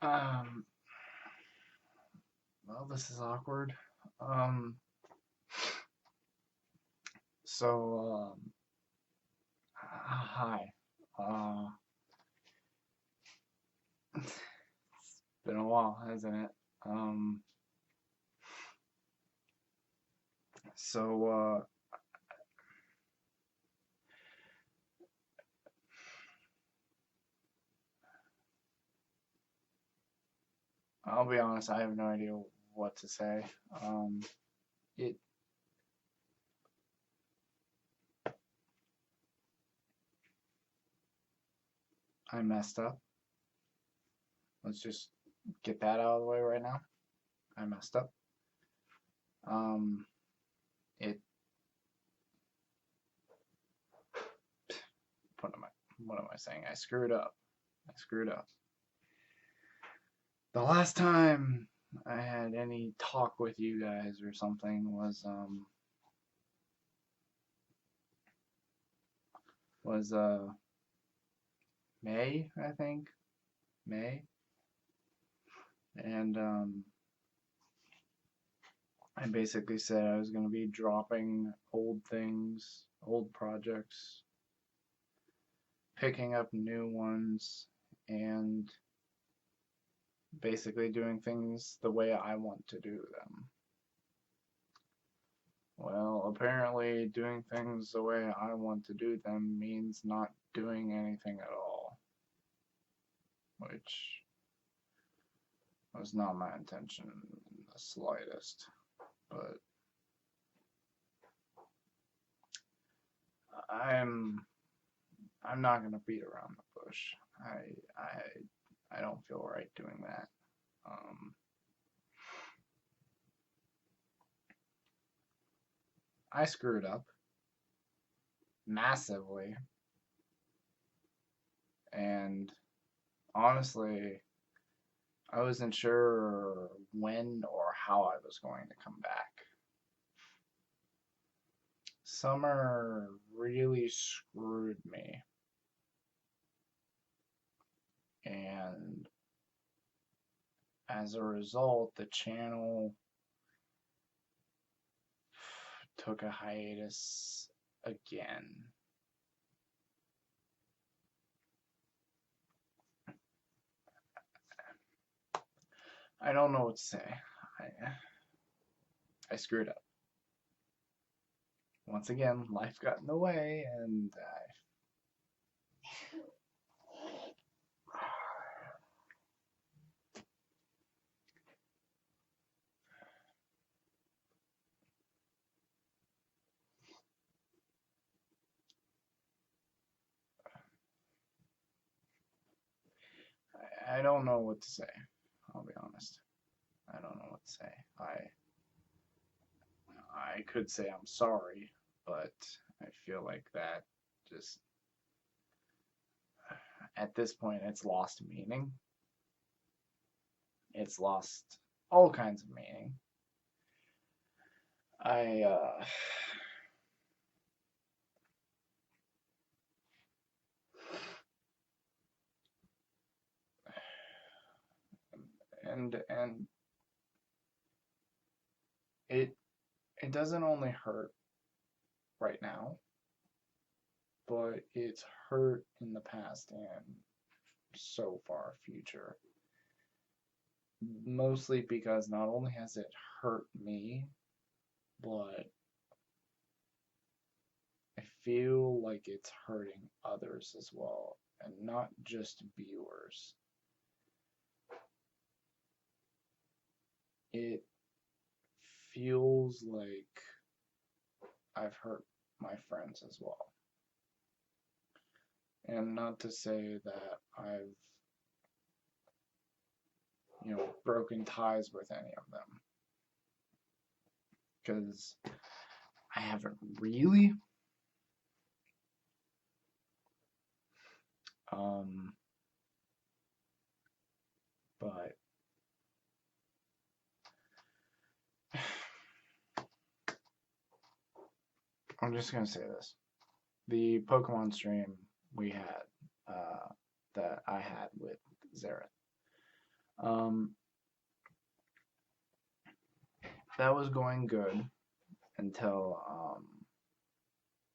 Um, well, this is awkward. Um, so, hi. Uh, it's been a while, hasn't it? Um, so, I'll be honest, I have no idea what to say. It, I messed up. Let's just get that out of the way right now. I messed up. Um, it, what am I saying? I screwed up. I screwed up. The last time I had any talk with you guys or something was May, I think. May. And I basically said I was going to be dropping old things, old projects, picking up new ones, and basically doing things the way I want to do them. Well, apparently doing things the way I want to do them means not doing anything at all, which was not my intention in the slightest. But I'm I'm not gonna beat around the bush. I don't feel right doing that. Um, I screwed up massively, and honestly, I wasn't sure when or how I was going to come back. Summer really screwed me, and as a result, the channel took a hiatus again. I don't know what to say. I screwed up. Once again, life got in the way, and I don't know what to say. I'll be honest. I don't know what to say. I could say I'm sorry, but I feel like that just at this point it's lost meaning. It's lost all kinds of meaning. I and it it doesn't only hurt right now, but it's hurt in the past and so far future. Mostly because not only has it hurt me, but I feel like it's hurting others as well, and not just viewers. It feels like I've hurt my friends as well. And not to say that I've, broken ties with any of them, because I haven't really. But I'm just gonna say this: the Pokemon stream we had, that I had with Xerath, Um, that was going good until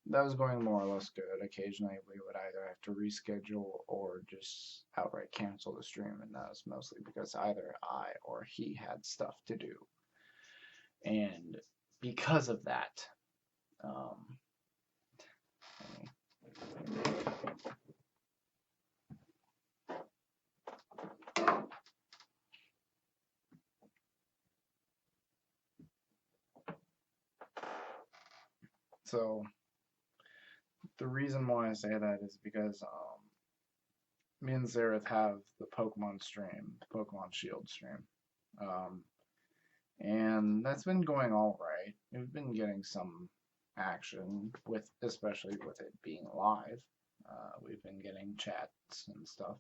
that was going more or less good. Occasionally, we would either have to reschedule or just outright cancel the stream, and that was mostly because either I or he had stuff to do. And because of that, um, so the reason why I say that is because me and Zareth have the Pokemon stream, the Pokemon Shield stream. Um, and that's been going all right. We've been getting some action with, especially with it being live. We've been getting chats and stuff.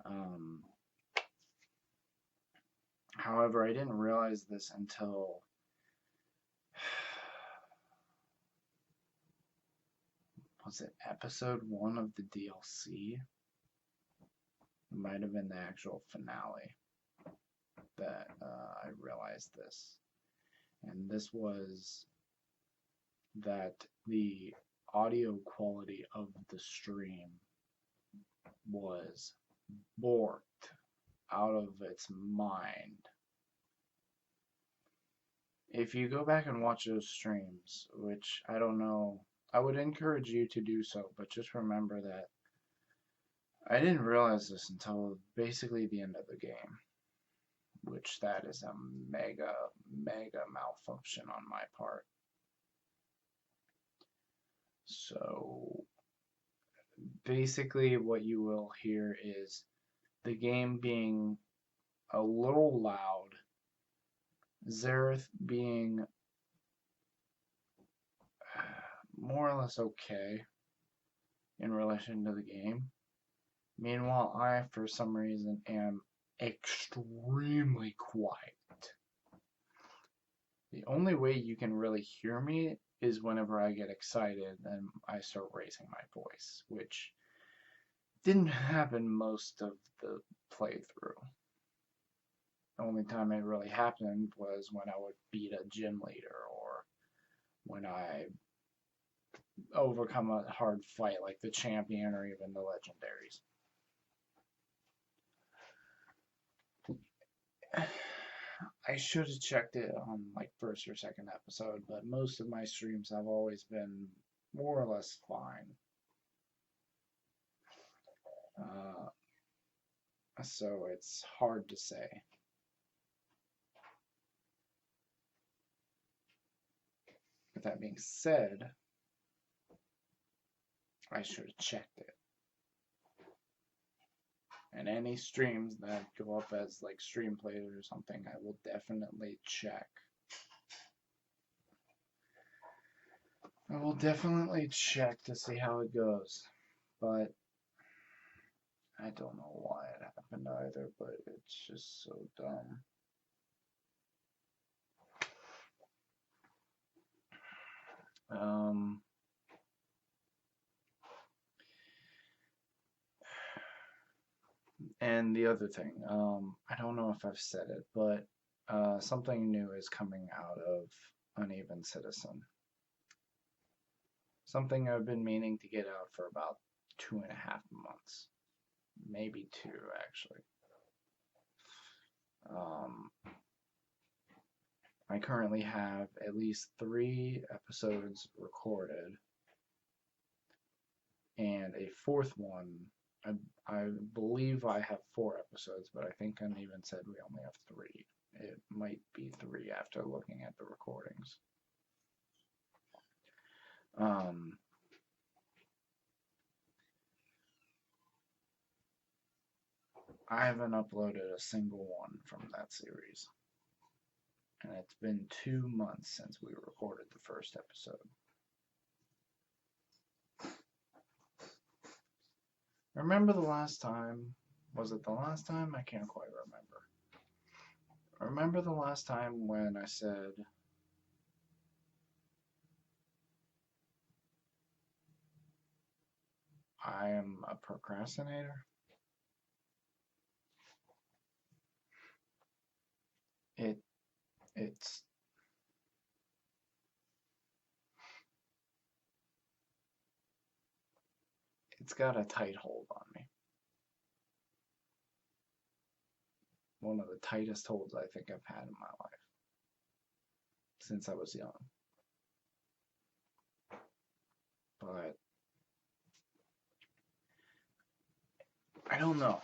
Um, however, I didn't realize this until was it episode 1 of the DLC? It might have been the actual finale that I realized this. And this was that the audio quality of the stream was borked out of its mind. If you go back and watch those streams, which I don't know, I would encourage you to do so, but just remember that I didn't realize this until basically the end of the game, which that is a mega malfunction on my part. So basically what you will hear is the game being a little loud, Zareth being more or less okay in relation to the game. Meanwhile, I, for some reason, am extremely quiet. The only way you can really hear me is whenever I get excited and I start raising my voice, which didn't happen most of the playthrough. The only time it really happened was when I would beat a gym leader or when I overcome a hard fight like the champion or even the legendaries. I should have checked it on like first or second episode, but most of my streams have always been more or less fine. So it's hard to say. With that being said, I should have checked it. And any streams that go up as like stream plays or something, I will definitely check. I will definitely check to see how it goes. But I don't know why it happened either, but it's just so dumb. And the other thing, I don't know if I've said it, but something new is coming out of Uneven Citizen. Something I've been meaning to get out for about 2.5 months. Maybe 2, actually. I currently have at least 3 episodes recorded, and a 4th one. I believe I have 4 episodes, but I think Uneven said we only have 3. It might be 3 after looking at the recordings. I haven't uploaded a single one from that series. And it's been 2 months since we recorded the first episode. Remember the last time? Was it the last time? I can't quite remember. Remember the last time when I said I am a procrastinator? it it's it's got a tight hold on me. One of the tightest holds I think I've had in my life since I was young. But I don't know.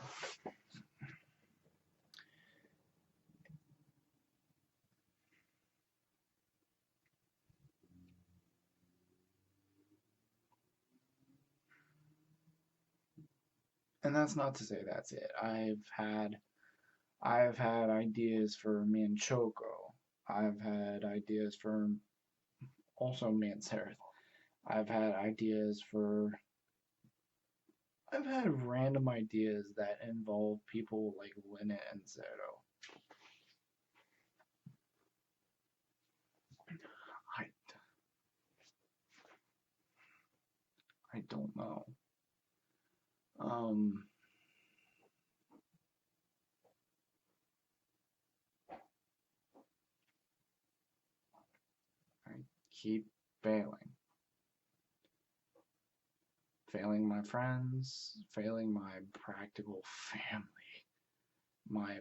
And that's not to say that's it. I've had ideas for me and Choco. I've had ideas for also me and Sarah. I've had ideas for I've had random ideas that involve people like Lynette and Zero. I I don't know. Um I keep failing. Failing my friends, failing my practical family. My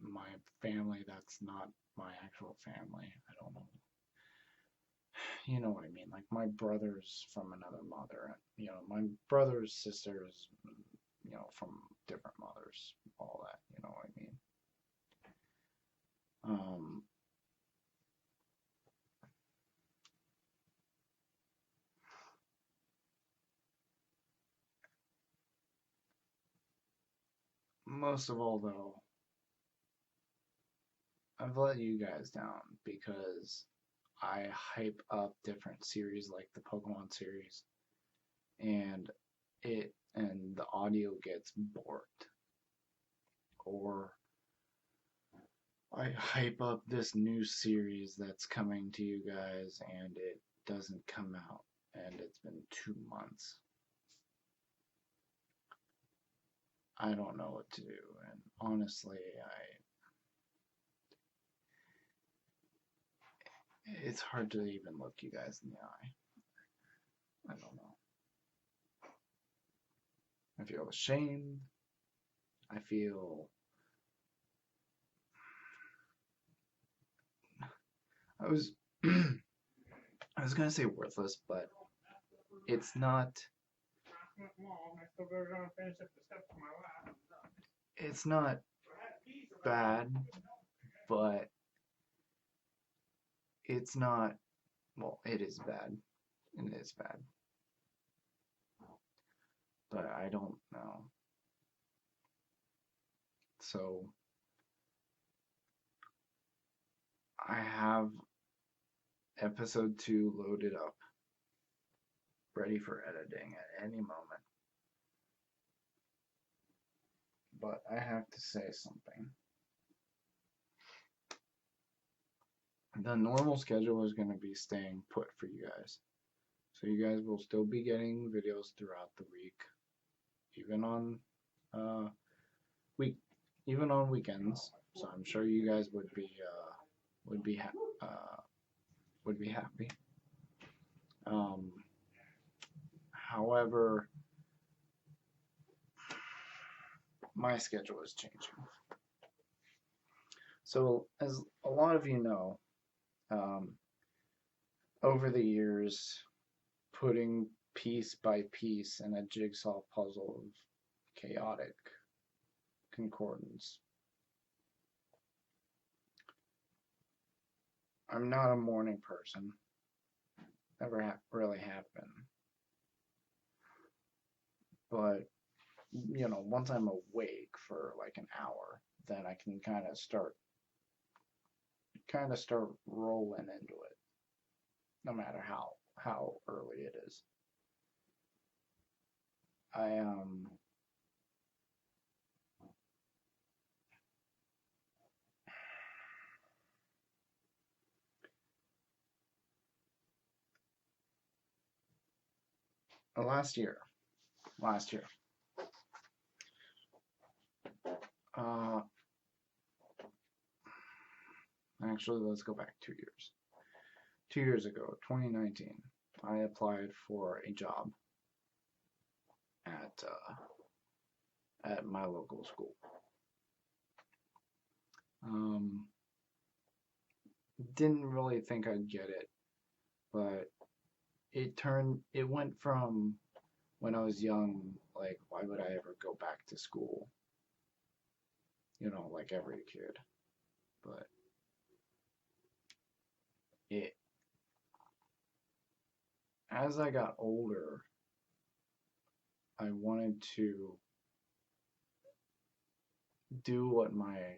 my family that's not my actual family. I don't know. You know what I mean? Like my brothers from another mother. You know, my brother's sisters, you know, from different mothers, all that, you know what I mean? Um, Most of all, though, I've let you guys down because I hype up different series like the Pokemon series, and the audio gets borked. Or I hype up this new series that's coming to you guys and it doesn't come out, and it's been 2 months. I don't know what to do, and honestly, it's hard to even look you guys in the eye. I don't know. I feel ashamed. I feel I was I was gonna say worthless, but it's not it's not bad, but it's not well, it is bad. It is bad. But I don't know. So I have episode 2 loaded up, ready for editing at any moment. But I have to say something. The normal schedule is going to be staying put for you guys. So you guys will still be getting videos throughout the week, even on week, even on weekends. So I'm sure you guys would be would be happy. However, my schedule is changing. So as a lot of you know, um, over the years, putting piece by piece in a jigsaw puzzle of chaotic concordance. I'm not a morning person. Never really have been. But, you know, once I'm awake for like an hour, then I can kind of start rolling into it, no matter how early it is. I last year, uh, Actually, let's go back 2 years. 2 years ago, 2019, I applied for a job at my local school. Didn't really think I'd get it, but it went from when I was young, like, why would I ever go back to school? Like every kid. But it, as I got older, I wanted to do what my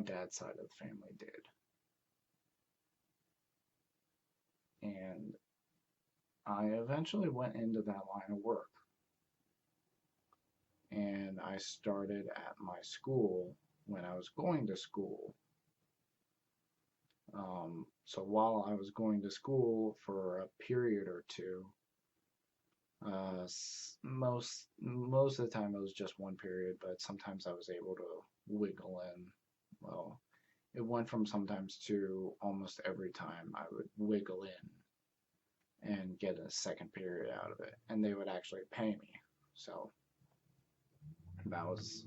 dad's side of the family did. And I eventually went into that line of work. And I started at my school when I was going to school. So while I was going to school for a period or two, most of the time it was just one period, but sometimes I was able to wiggle in. Well, it went from sometimes to almost every time I would wiggle in and get a second period out of it, and they would actually pay me. So that was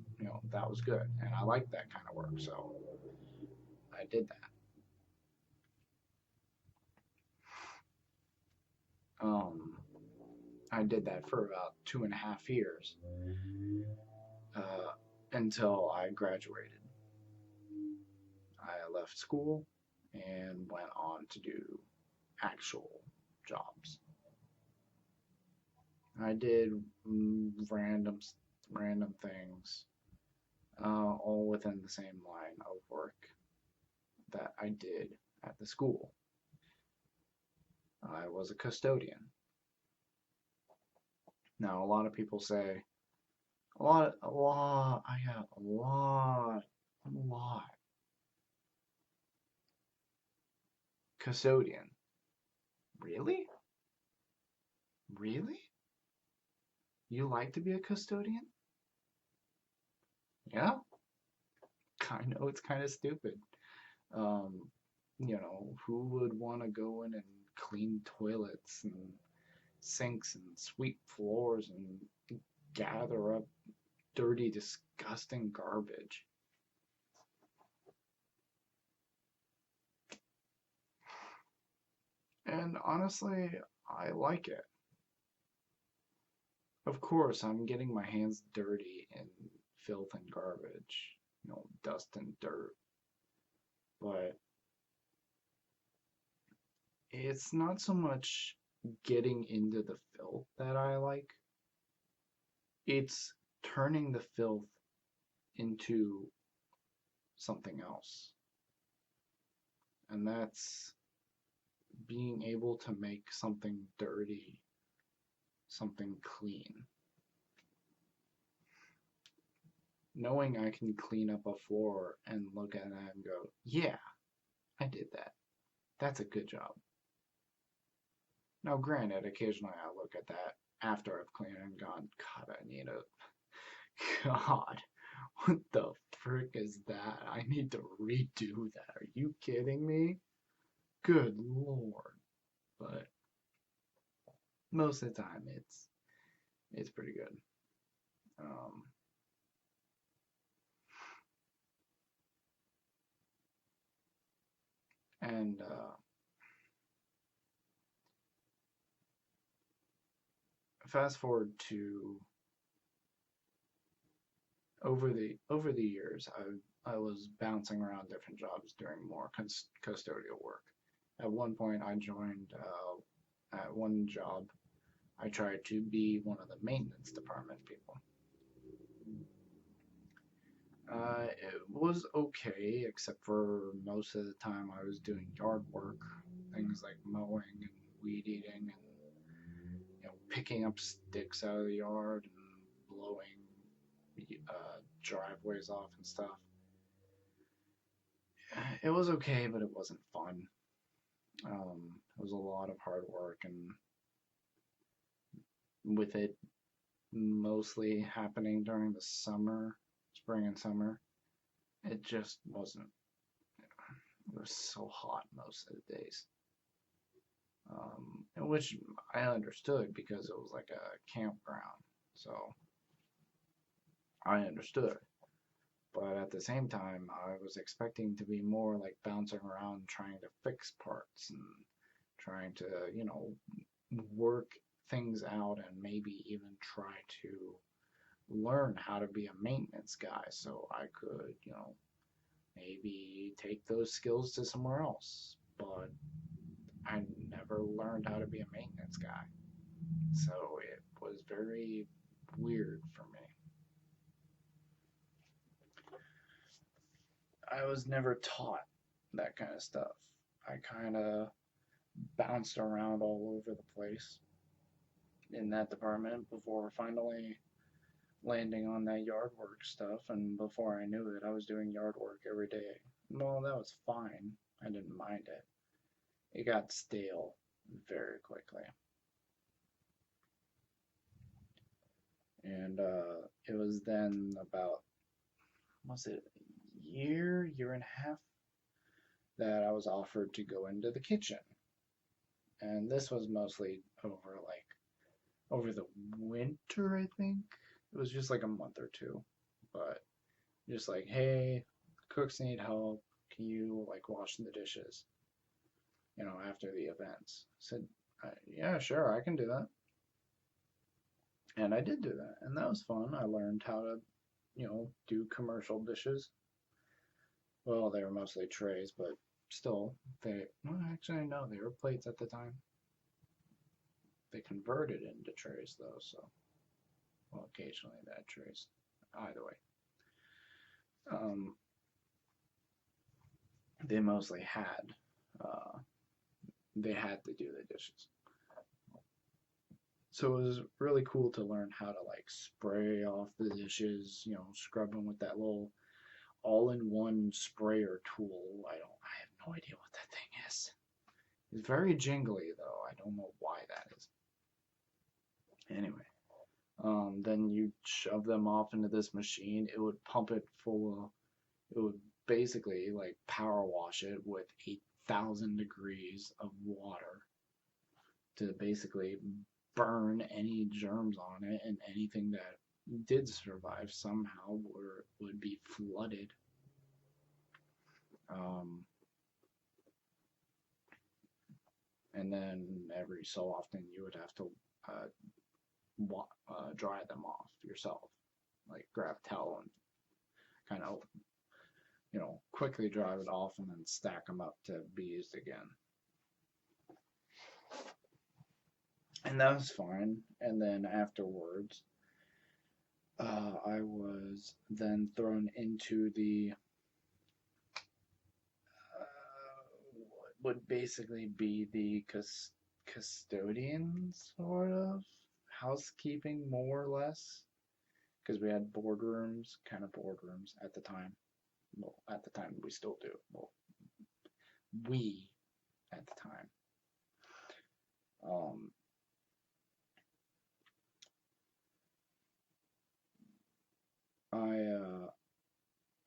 good, and I liked that kind of work, so I did that. I did that for about 2.5 years until I graduated. I left school and went on to do actual jobs. I did random things, all within the same line of work that I did at the school. I was a custodian. Now, a lot of people say, I got a lot. Custodian. Really? Really? You like to be a custodian? Yeah? I know it's kind of stupid. Who would want to go in and clean toilets and sinks and sweep floors and gather up dirty, disgusting garbage? And honestly, I like it. Of course, I'm getting my hands dirty in filth and garbage, dust and dirt. But it's not so much getting into the filth that I like. It's turning the filth into something else. And that's being able to make something dirty, something clean. Knowing I can clean up a floor and look at it and go, yeah, I did that. That's a good job. Now, granted, occasionally I look at that after I've cleaned and gone, God, I need a... God, what the frick is that? I need to redo that. Are you kidding me? Good Lord. But most of the time, it's pretty good. And fast forward to over the years, I was bouncing around different jobs doing more custodial work. At one point, I joined at one job. I tried to be one of the maintenance department people. It was okay, except for most of the time I was doing yard work, things like mowing and weed eating and picking up sticks out of the yard and blowing driveways off and stuff. It was okay, but it wasn't fun. It was a lot of hard work, and with it mostly happening during the spring and summer, it just wasn't It was so hot most of the days. Which I understood because it was like a campground. So I understood. But at the same time, I was expecting to be more like bouncing around trying to fix parts and trying to, work things out and maybe even try to learn how to be a maintenance guy so I could, maybe take those skills to somewhere else. But I never learned how to be a maintenance guy. So it was very weird for me. I was never taught that kind of stuff. I kind of bounced around all over the place in that department before finally landing on that yard work stuff. And before I knew it, I was doing yard work every day. Well, that was fine. I didn't mind it. It got stale very quickly. And it was then about, was it a year and a half, that I was offered to go into the kitchen. And this was mostly over the winter, I think. It was just like a month or two. But just like, hey, cooks need help. Can you like wash the dishes? After the events. I said, yeah, sure, I can do that. And I did do that. And that was fun. I learned how to, do commercial dishes. Well, they were mostly trays, but still, well, actually, no, they were plates at the time. They converted into trays, though, so, well, occasionally they had trays. Either way. They mostly they had to do the dishes. So it was really cool to learn how to like spray off the dishes, scrub them with that little all-in-one sprayer tool. I have no idea what that thing is. It's very jingly though. I don't know why that is. Anyway, then you shove them off into this machine. It would pump it full of, it would basically like power wash it with 8,000 degrees of water to basically burn any germs on it, and anything that did survive somehow would be flooded. And then every so often you would have to dry them off yourself, like grab a towel and kind of quickly dry it off and then stack them up to be used again. And that was fine. And then afterwards, I was then thrown into the what would basically be the custodian, sort of housekeeping, more or less, because we had kind of boardrooms at the time. Well, at the time we still do. Well, we at the time.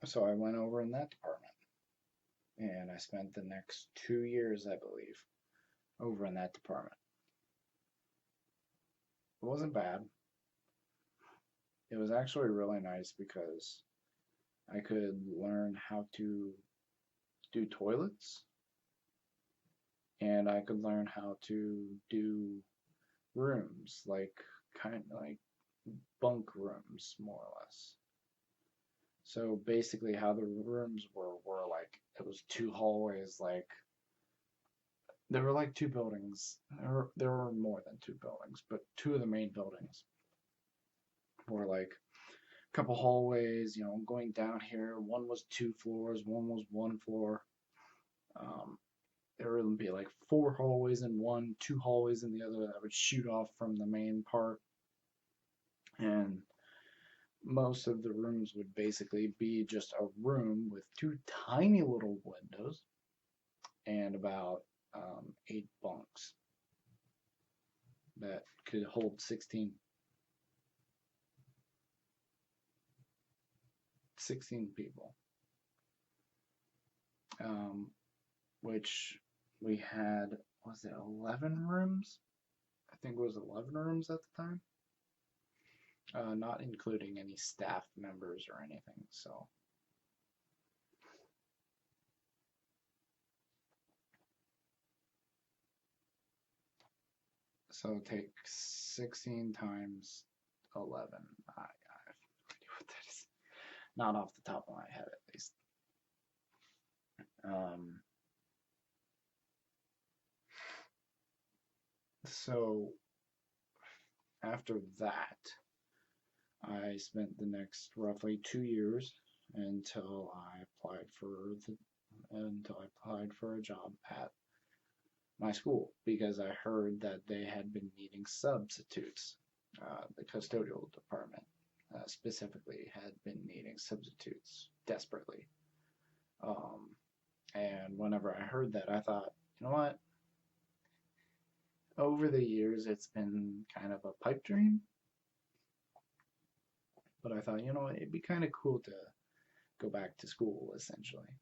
So I went over in that department, and I spent the next 2 years, I believe, over in that department. It wasn't bad. It was actually really nice because I could learn how to do toilets, and I could learn how to do rooms, kind of like bunk rooms, more or less. So basically how the rooms were like, it was two hallways, like there were like two buildings. There were more than two buildings, but two of the main buildings were like a couple hallways, going down here. One was 2 floors, one was 1 floor. There would be like 4 hallways in one, 2 hallways in the other that would shoot off from the main part. And most of the rooms would basically be just a room with 2 tiny little windows and about 8 bunks that could hold 16 people. which we had, was it 11 rooms? I think it was 11 rooms at the time, not including any staff members or anything. So take 16 times 11. I have no idea what that is. Not off the top of my head, at least. So after that, I spent the next roughly 2 years until I applied for a job at my school, because I heard that they had been needing substitutes. The custodial department specifically had been needing substitutes desperately. And whenever I heard that, I thought, you know what? Over the years, it's been kind of a pipe dream. But I thought, it'd be kind of cool to go back to school, essentially.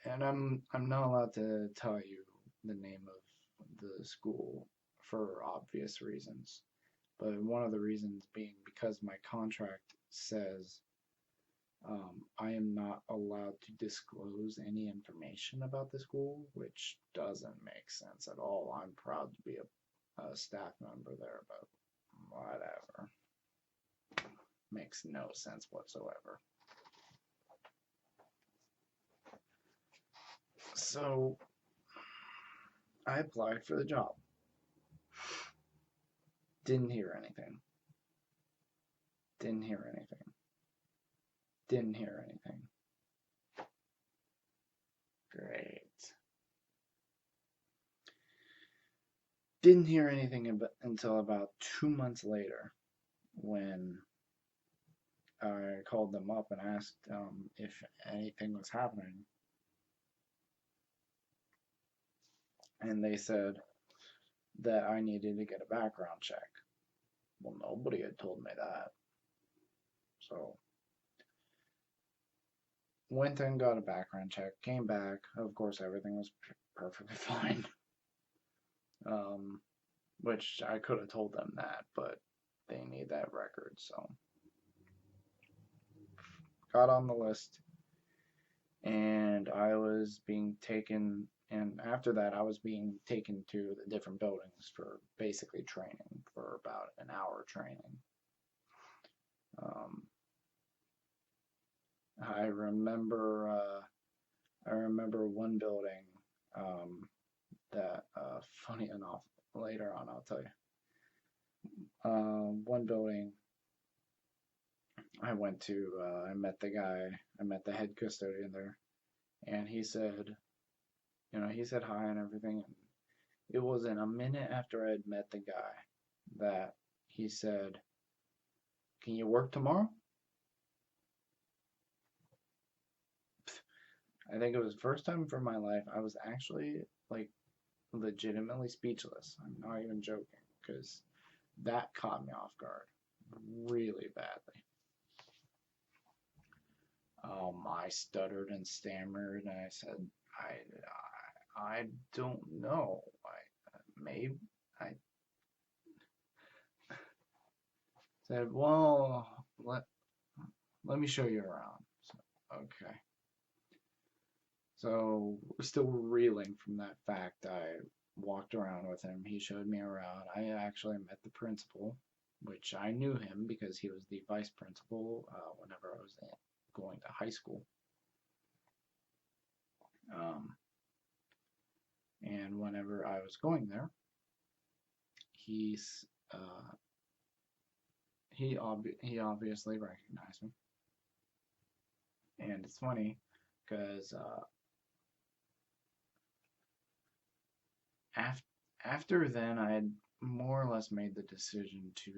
And I'm not allowed to tell you the name of the school for obvious reasons. But one of the reasons being because my contract says I am not allowed to disclose any information about the school, which doesn't make sense at all. I'm proud to be a staff member there, but whatever. Makes no sense whatsoever. So I applied for the job. Didn't hear anything. Didn't hear anything. Didn't hear anything. Great. Didn't hear anything until about 2 months later, when I called them up and asked if anything was happening. And they said that I needed to get a background check. Well, nobody had told me that. So went and got a background check, came back. Of course, everything was perfectly fine. Which I could have told them that, but they need that record, so got on the list, and I was being taken, and after that I was being taken to the different buildings for basically training, for about an hour training. I remember one building that, funny enough, later on I'll tell you. One building I went to, I met the head custodian there, and he said hi and everything. And it wasn't a minute after I had met the guy that he said, "Can you work tomorrow?" I think it was the first time for my life I was actually legitimately speechless. I'm not even joking, because that caught me off guard really badly. I stuttered and stammered, and I said, I don't know. I said, well, let me show you around. So, okay. So we're still reeling from that fact. I walked around with him. He showed me around. I actually met the principal, which I knew him because he was the vice principal whenever I was going to high school. And whenever I was going there, he obviously recognized me. And it's funny because after then, I had more or less made the decision to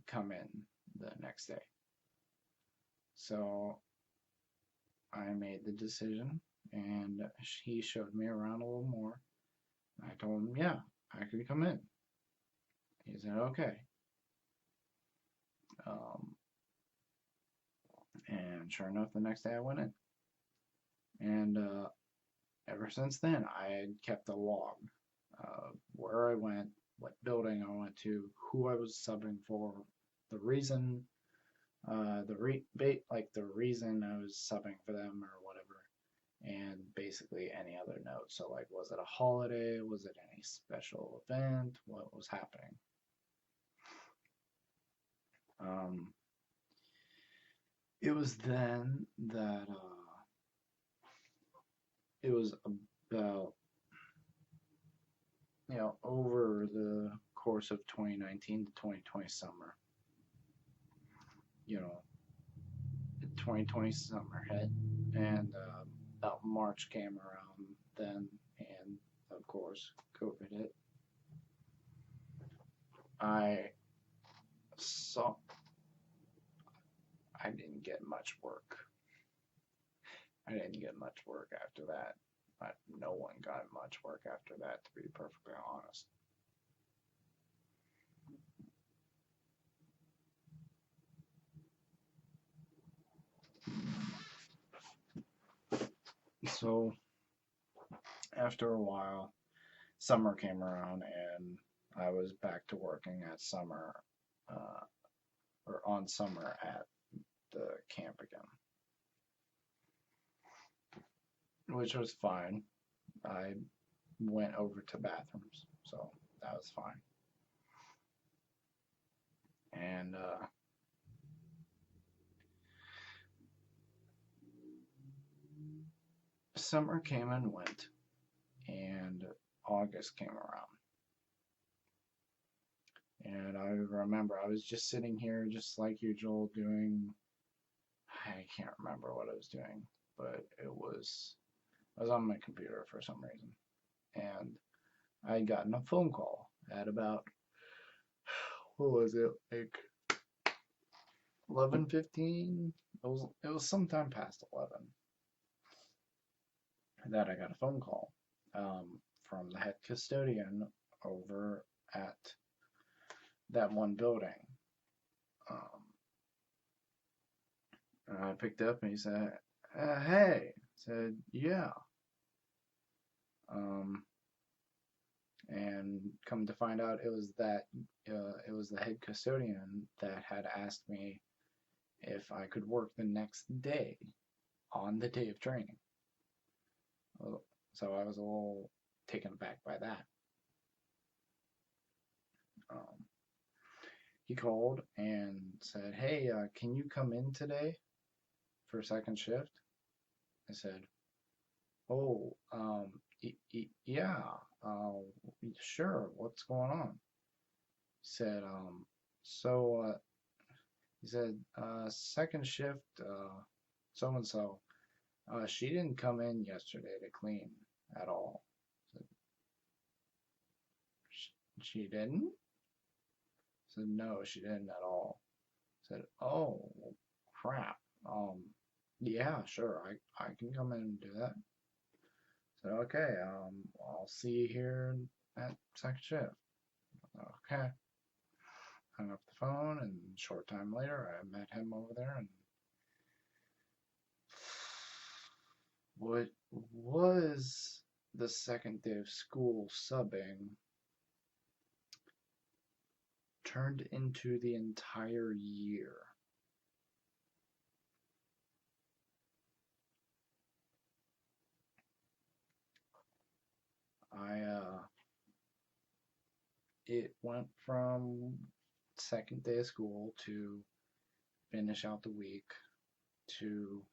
come in the next day. So I made the decision, and he showed me around a little more. I told him, yeah, I could come in. He said, okay. And sure enough, the next day I went in. And ever since then, I had kept a log where I went, what building I went to, who I was subbing for, the reason, the reason I was subbing for them or whatever, and basically any other note. So like, was it a holiday? Was it any special event? What was happening? It was then that it was about, over the course of 2019 to 2020 summer, you know, 2020 summer hit, and about March came around then, and of course, COVID hit. I saw I didn't get much work. I didn't get much work after that. No one got much work after that, to be perfectly honest. So after a while, summer came around, and I was back to working at summer, uh, or on summer at the camp again, which was fine. I went over to bathrooms, so that was fine. And summer came and went, and August came around. And I remember I was just sitting here, just like usual, doing. I can't remember what I was doing, but I was on my computer for some reason, and I had gotten a phone call at about, what was it, like 11:15? It was sometime past 11 that I got a phone call from the head custodian over at that one building. Um, and I picked up, and he said, "Hey," I said, "Yeah." Um, and come to find out, it was the head custodian that had asked me if I could work the next day on the day of training. So I was a little taken aback by that. Um, he called and said, "Hey, can you come in today for second shift?" I said, "Oh, yeah, uh, sure. What's going on?" He said, so he said, second shift, so and so, she didn't come in yesterday to clean at all. I said, she didn't? I said, no, she didn't at all. I said, oh, crap. Yeah, sure, I can come in and do that. I said, okay, I'll see you here at second shift. Okay. Hung up the phone, and a short time later, I met him over there, and what was the second day of school subbing turned into the entire year. It went from second day of school to finish out the week to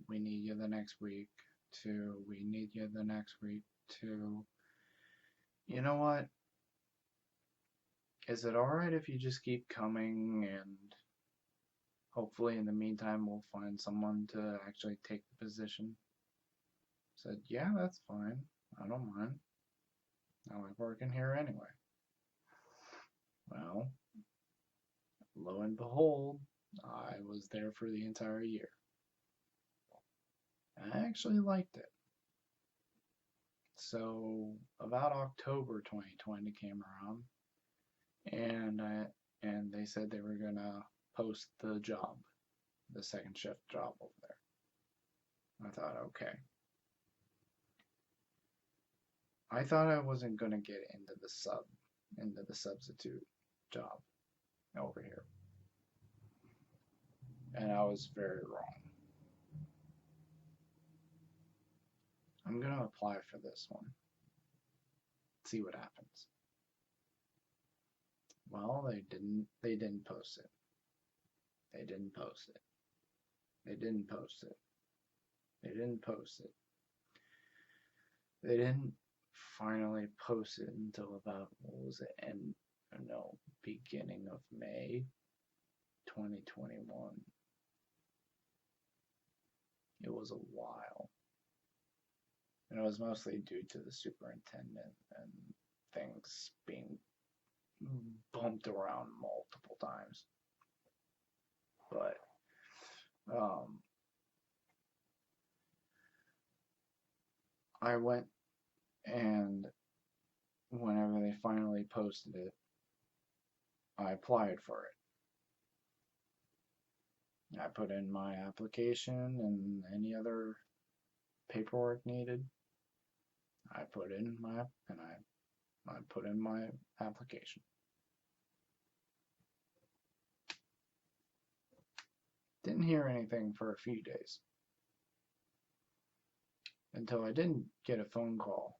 we need you the next week to we need you the next week to, you know what? Is it alright if you just keep coming, and hopefully in the meantime we'll find someone to actually take the position? I said, yeah, that's fine. I don't mind. I like working here anyway. Well, lo and behold, I was there for the entire year. I actually liked it. So about October 2020 came around, and they said they were gonna post the job. the second shift job over there. I thought, okay. I thought I wasn't gonna get into the substitute job over here. And I was very wrong. I'm gonna apply for this one. See what happens. Well, they didn't post it. They didn't post it. They didn't post it. They didn't post it. They didn't finally post it until about, what was it, beginning of May 2021. It was a while. And it was mostly due to the superintendent and things being bumped around multiple times. But I went, and whenever they finally posted it, I applied for it. I put in my application and any other paperwork needed. I put in my application. Didn't hear anything for a few days until I didn't get a phone call.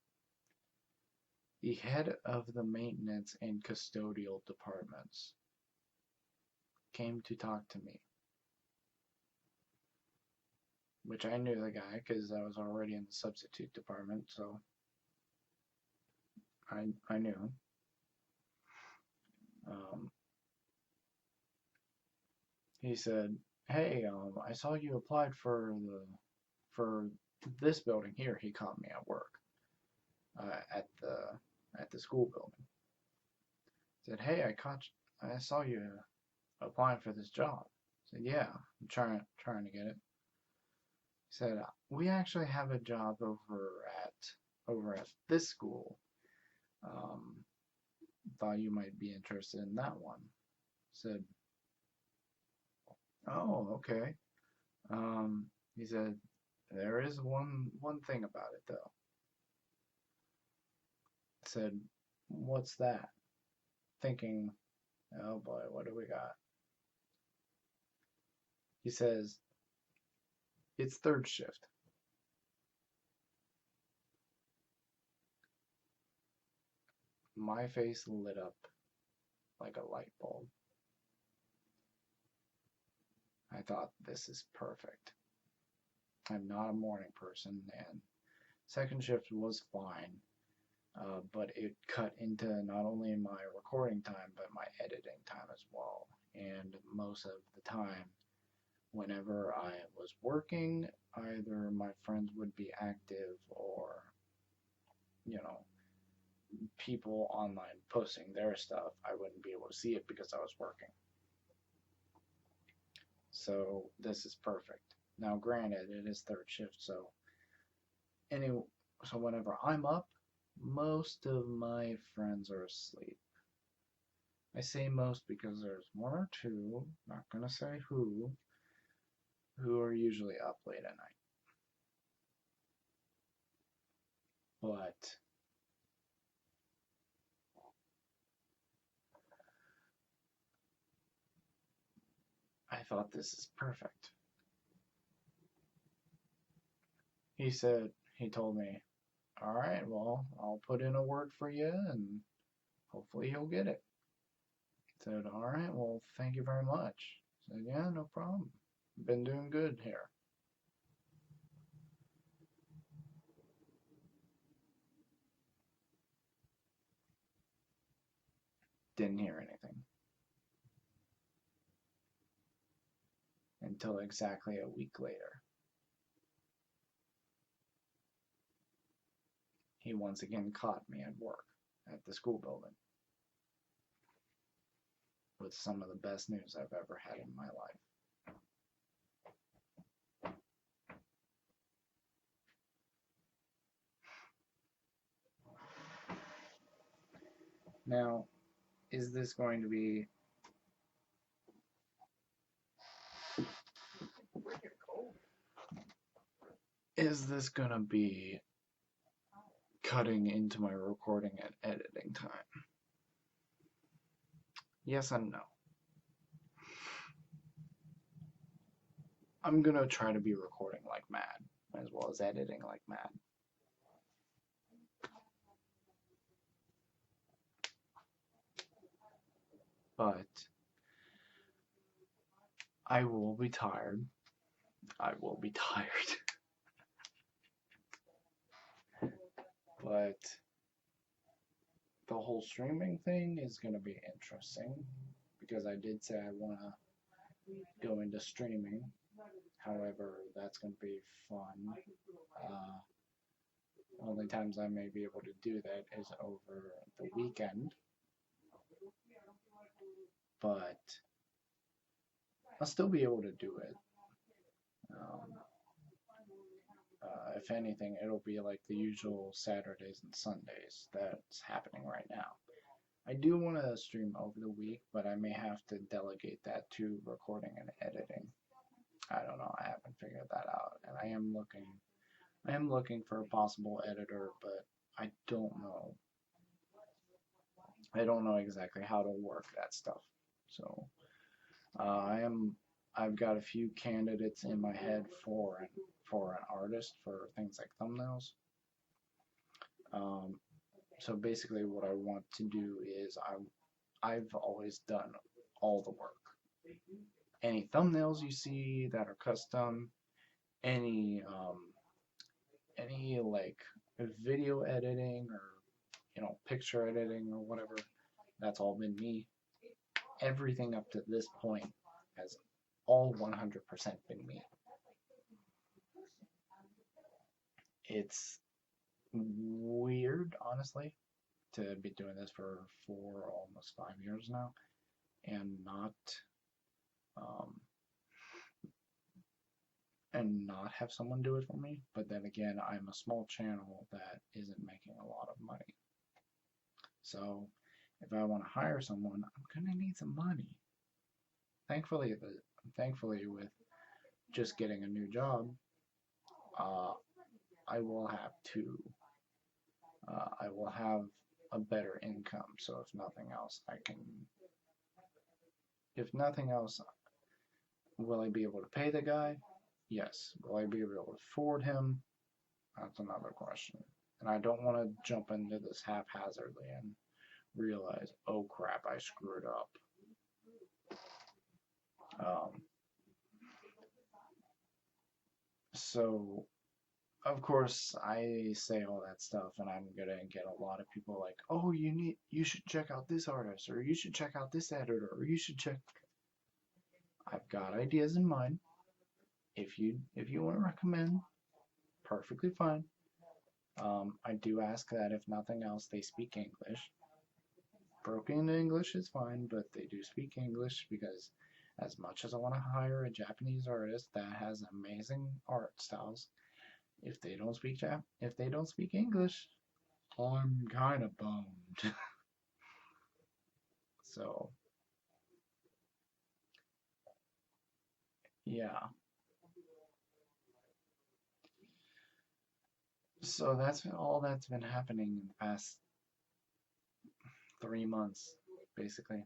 The head of the maintenance and custodial departments came to talk to me, which I knew the guy because I was already in the substitute department, so I knew him. He said, "Hey, I saw you applied for this building here." He caught me at work, at the school building. He said, "Hey, I saw you applying for this job." I said, "Yeah, I'm trying to get it." He said, "We actually have a job over at this school. Thought you might be interested in that one." I said, "Oh, okay." He said, "There is one thing about it though." I said, "What's that?" Thinking, oh boy, what do we got? He says, "It's third shift." My face lit up like a light bulb. I thought, this is perfect. I'm not a morning person, and second shift was fine, but it cut into not only my recording time, but my editing time as well. And most of the time, whenever I was working, either my friends would be active or, people online posting their stuff. I wouldn't be able to see it because I was working. So this is perfect. Now, granted, it is third shift, so whenever I'm up, most of my friends are asleep. I say most because there's one or two, not gonna say who are usually up late at night. But I thought, this is perfect. He told me, "All right, well, I'll put in a word for you and hopefully you'll get it." I said, "All right, well, thank you very much." I said, "Yeah, no problem. Been doing good here." Didn't hear anything until exactly a week later. He once again caught me at work at the school building with some of the best news I've ever had in my life. Now, is this going to be is this gonna be cutting into my recording and editing time? Yes and no. I'm gonna try to be recording like mad, as well as editing like mad. But I will be tired. I will be tired. But the whole streaming thing is gonna be interesting because I did say I wanna go into streaming. However, that's gonna be fun. Only times I may be able to do that is over the weekend. But I'll still be able to do it. Um, if anything, it'll be like the usual Saturdays and Sundays that's happening right now. I do want to stream over the week, but I may have to delegate that to recording and editing. I don't know. I haven't figured that out, and I am looking for a possible editor, but I don't know. I don't know exactly how to work that stuff. So I've got a few candidates in my head for an artist for things like thumbnails. So basically, what I want to do is I've always done all the work. Any thumbnails you see that are custom, any like video editing or picture editing or whatever, that's all been me. Everything up to this point has all 100% been me. It's weird, honestly, to be doing this for almost 5 years now and not have someone do it for me. But then again, I'm a small channel that isn't making a lot of money. So if I want to hire someone, I'm gonna need some money. Thankfully, with just getting a new job, I will have a better income. So if nothing else, will I be able to pay the guy? Yes. Will I be able to afford him? That's another question. And I don't want to jump into this haphazardly and realize, oh crap, I screwed up. So, of course, I say all that stuff, and I'm gonna get a lot of people like, oh, you should check out this artist, or you should check out this editor, or you should check. I've got ideas in mind. If you want to recommend, perfectly fine. I do ask that if nothing else, they speak English. Broken English is fine, but they do speak English because as much as I want to hire a Japanese artist that has amazing art styles, if they don't speak English, I'm kind of bummed. So, yeah. So that's all that's been happening in the past 3 months, basically.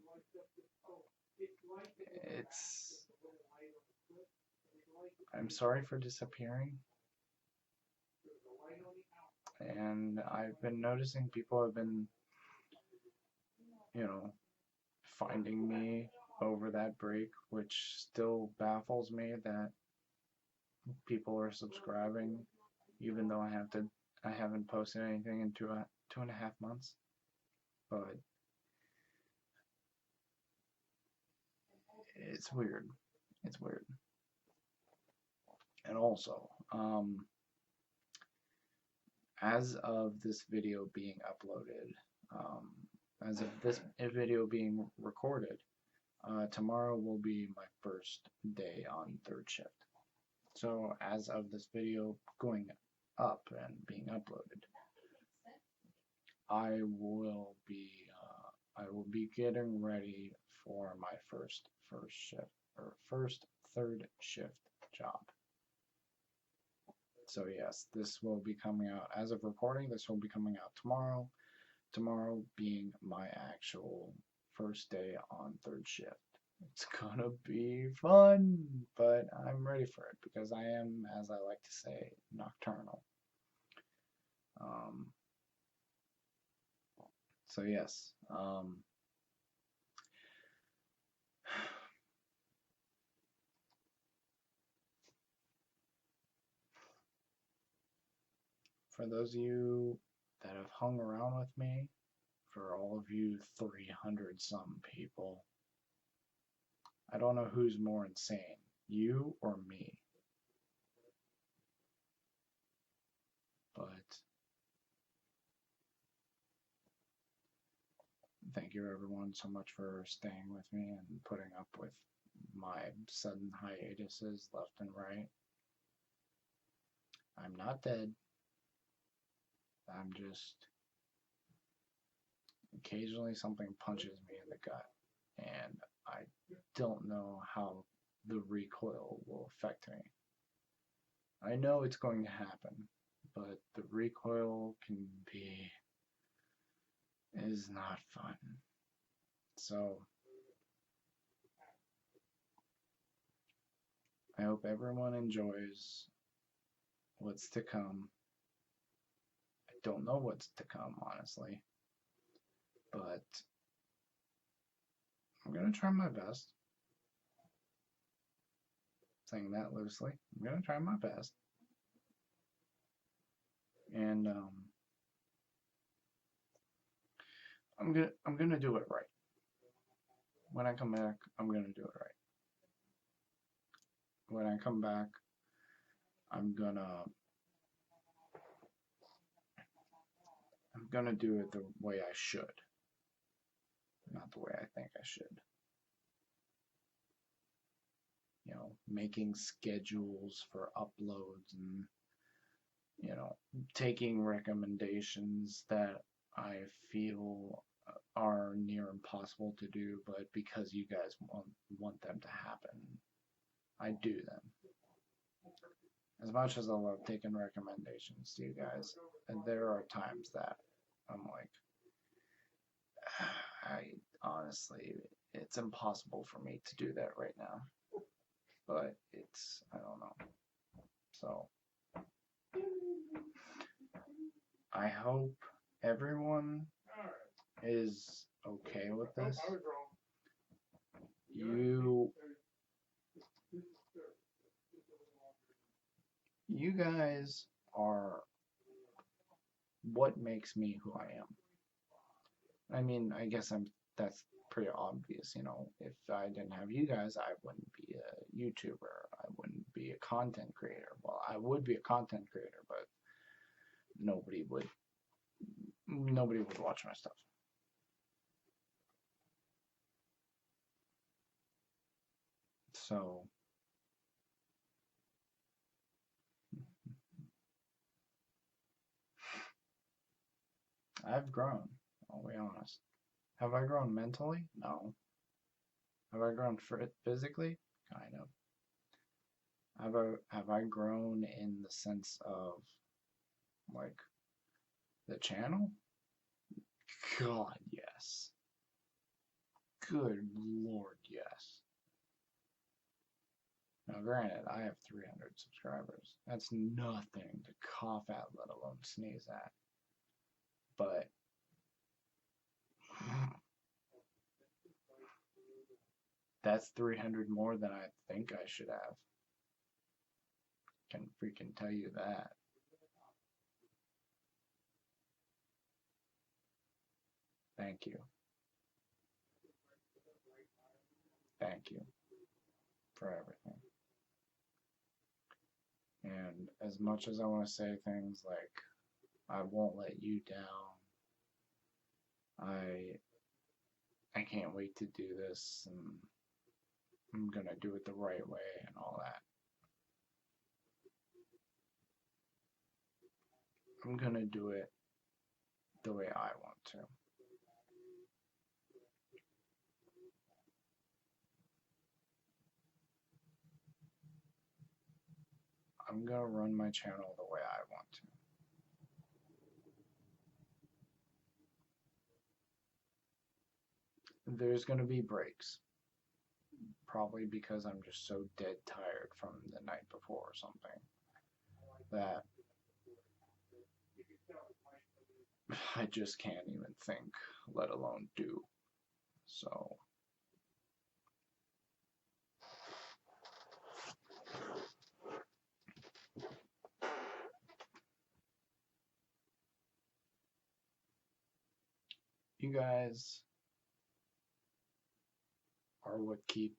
I'm sorry for disappearing, and I've been noticing people have been, finding me over that break, which still baffles me that people are subscribing, even though I haven't posted anything in 2.5 months. But it's weird. It's weird. And also, as of this video being uploaded, as of this video being recorded, tomorrow will be my first day on third shift. So as of this video going up and being uploaded, I will be getting ready for my first third shift job. So yes, this will be coming out as of recording. This will be coming out tomorrow. Tomorrow being my actual first day on third shift. It's gonna be fun, but I'm ready for it because I am, as I like to say, nocturnal. Um, so yes, for those of you that have hung around with me, for all of you 300 some people, I don't know who's more insane, you or me, but thank you everyone so much for staying with me and putting up with my sudden hiatuses left and right. I'm not dead. I'm just occasionally something punches me in the gut, and I don't know how the recoil will affect me. I know it's going to happen, but the recoil is not fun. So I hope everyone enjoys what's to come. I don't know what's to come, honestly, but I'm gonna try my best. Saying that loosely, I'm gonna try my best, and I'm gonna do it right. When I come back, I'm gonna do it right. When I come back, I'm gonna do it the way I should, not the way I think I should. You know, making schedules for uploads and, you know, taking recommendations that I feel are near impossible to do, but because you guys want them to happen, I do them. As much as I love taking recommendations to you guys, and there are times that I'm like, I honestly, it's impossible for me to do that right now. But it's, I don't know. So, I hope everyone is okay with this. You guys are what makes me who I am. I mean, I guess that's pretty obvious, you know. If I didn't have you guys, I wouldn't be a YouTuber. I wouldn't be a content creator. Well, I would be a content creator, but nobody would watch my stuff. So I've grown, I'll be honest. Have I grown mentally? No. Have I grown physically? Kind of. Have I grown in the sense of like the channel? God, yes. Good Lord, yes. Now, granted, I have 300 subscribers. That's nothing to cough at, let alone sneeze at. But that's 300 more than I think I should have. Can freaking tell you that. Thank you. Thank you for everything. And as much as I want to say things like, I won't let you down, I can't wait to do this, and I'm gonna do it the right way and all that. I'm gonna do it the way I want to. I'm gonna run my channel the way I want to. There's gonna be breaks. Probably because I'm just so dead tired from the night before or something that I just can't even think, let alone do. So, you guys are what keep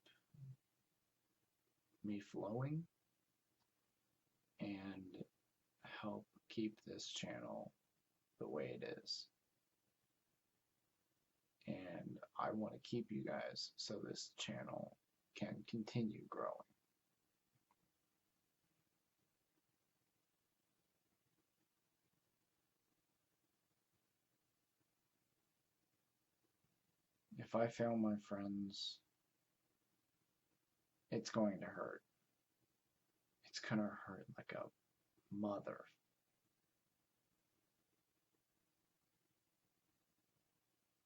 me flowing and help keep this channel the way it is. And I want to keep you guys so this channel can continue growing. If I fail my friends, it's going to hurt. It's gonna hurt like a mother.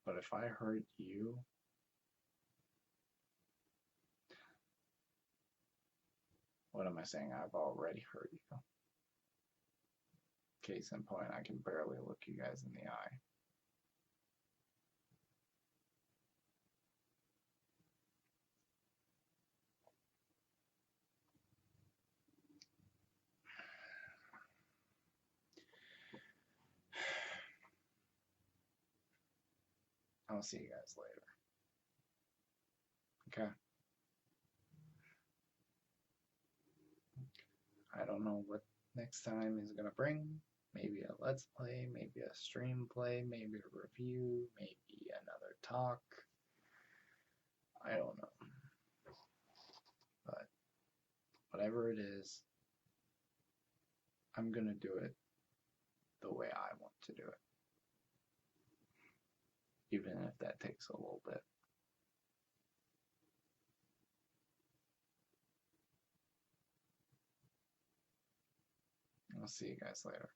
But if I hurt you, what am I saying? I've already hurt you. Case in point, I can barely look you guys in the eye. I'll see you guys later. Okay? I don't know what next time is gonna bring. Maybe a let's play, maybe a stream play, maybe a review, maybe another talk. I don't know. But whatever it is, I'm gonna do it the way I want to do it. Even if that takes a little bit. I'll see you guys later.